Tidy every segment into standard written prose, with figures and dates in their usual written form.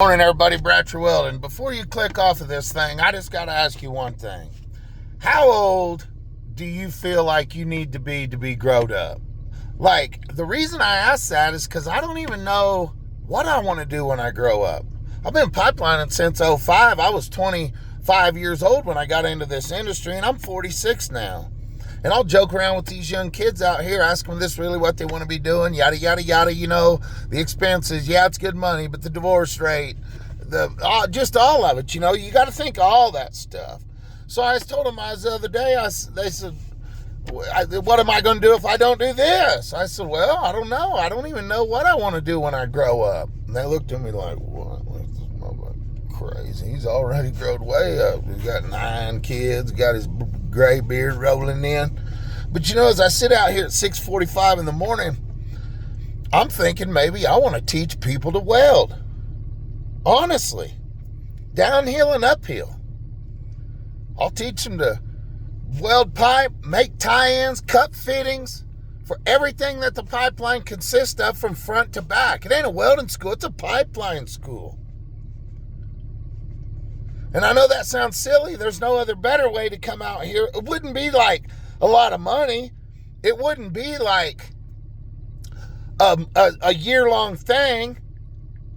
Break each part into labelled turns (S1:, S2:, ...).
S1: Morning, everybody. Bratcher Welding. Before you click off of this thing, I just got to ask you one thing. How old do you feel like you need to be grown up? Like, the reason I ask that is because I don't even know what I want to do when I grow up. I've been pipelining since '05. I was 25 years old when I got into this industry, and I'm 46 now. And I'll joke around with these young kids out here, ask them this really what they want to be doing, yada, yada, yada. You know, the expenses, yeah, it's good money, but the divorce rate, just all of it, you know, you got to think of all that stuff. So I told them the other day, they said, what am I going to do if I don't do this? I said, well, I don't know. I don't even know what I want to do when I grow up. And they looked at me like, what? This motherfucker crazy. He's already grown way up. He's got 9 kids, got his gray beard rolling in. But you know, as I sit out here at 6:45 in the morning, I'm thinking maybe I want to teach people to weld. Honestly, downhill and uphill. I'll teach them to weld pipe, make tie-ins, cut fittings for everything that the pipeline consists of from front to back. It ain't a welding school, it's a pipeline school. And I know that sounds silly. There's no other better way to come out here. It wouldn't be like a lot of money. It wouldn't be like a year-long thing.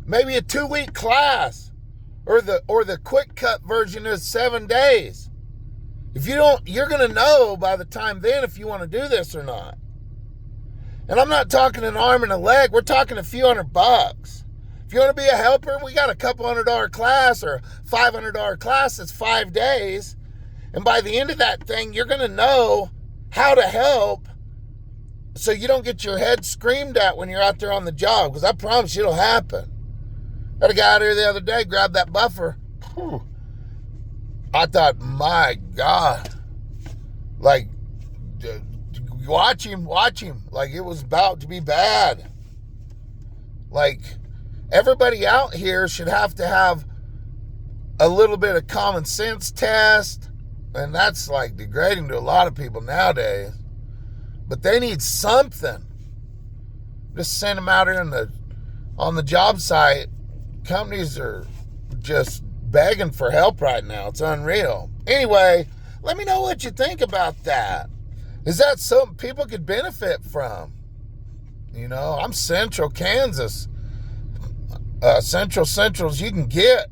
S1: Maybe a 2-week class, or the quick cut version is 7 days. If you don't, you're going to know by the time then if you want to do this or not. And I'm not talking an arm and a leg. We're talking a few $100. If you want to be a helper, we got a couple $100 class or $500 class. That's 5 days. And by the end of that thing, you're going to know how to help so you don't get your head screamed at when you're out there on the job, because I promise you it'll happen. Had a guy out here the other day, grabbed that buffer. Whew. I thought, my God. Like, watch him. Like, it was about to be bad. Like, everybody out here should have to have a little bit of common sense test. And that's, like, degrading to a lot of people nowadays. But they need something. Just send them out here on the job site. Companies are just begging for help right now. It's unreal. Anyway, let me know what you think about that. Is that something people could benefit from? You know, I'm Central Kansas. Central's you can get.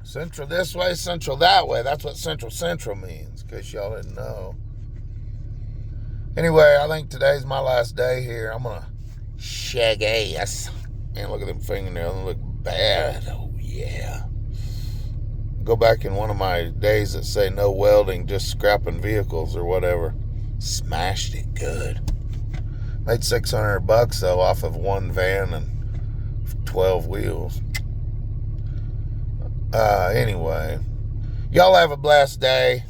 S1: Central this way, Central that way. That's what Central means, in case y'all didn't know. Anyway, I think today's my last day here. I'm going to shag ass. Man, look at them fingernails. They look bad. Oh, yeah. Go back in one of my days that say no welding, just scrapping vehicles or whatever. Smashed it good. Made $600 though off of one van and 12 wheels. Anyway, y'all have a blessed day.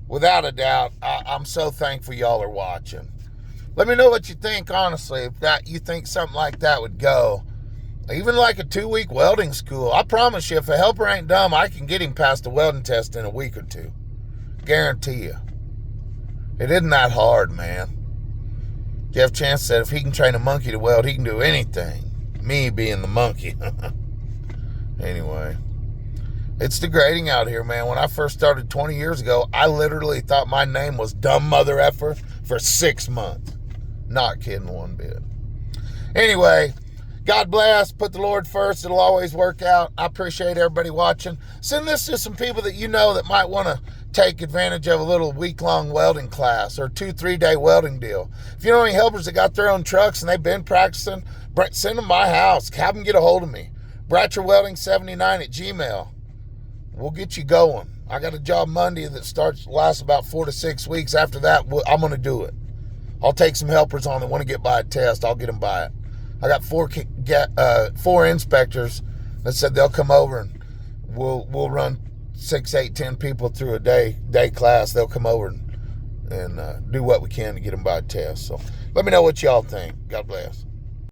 S1: Without a doubt, I'm so thankful y'all are watching. Let me know what you think, honestly, if that you think something like that would go. Even like a 2-week welding school. I promise you, if a helper ain't dumb, I can get him past a welding test in a week or 2. Guarantee you. It isn't that hard, man. Jeff Chance said if he can train a monkey to weld, he can do anything. Me being the monkey. Anyway. It's degrading out here, man. When I first started 20 years ago, I literally thought my name was Dumb Mother Effer for 6 months. Not kidding one bit. Anyway, God bless. Put the Lord first. It'll always work out. I appreciate everybody watching. Send this to some people that you know that might want to take advantage of a little week-long welding class or 2-3 day welding deal. If you know any helpers that got their own trucks and they've been practicing, send them to my house. Have them get a hold of me. BratcherWelding79@gmail. We'll get you going. I got a job Monday that lasts about 4 to 6 weeks. After that, I'm going to do it. I'll take some helpers on that want to get by a test. I'll get them by it. I got 4 inspectors that said they'll come over and we'll run 6, 8, 10 people through a day class. They'll come over and do what we can to get them by a test. So let me know what y'all think. God bless.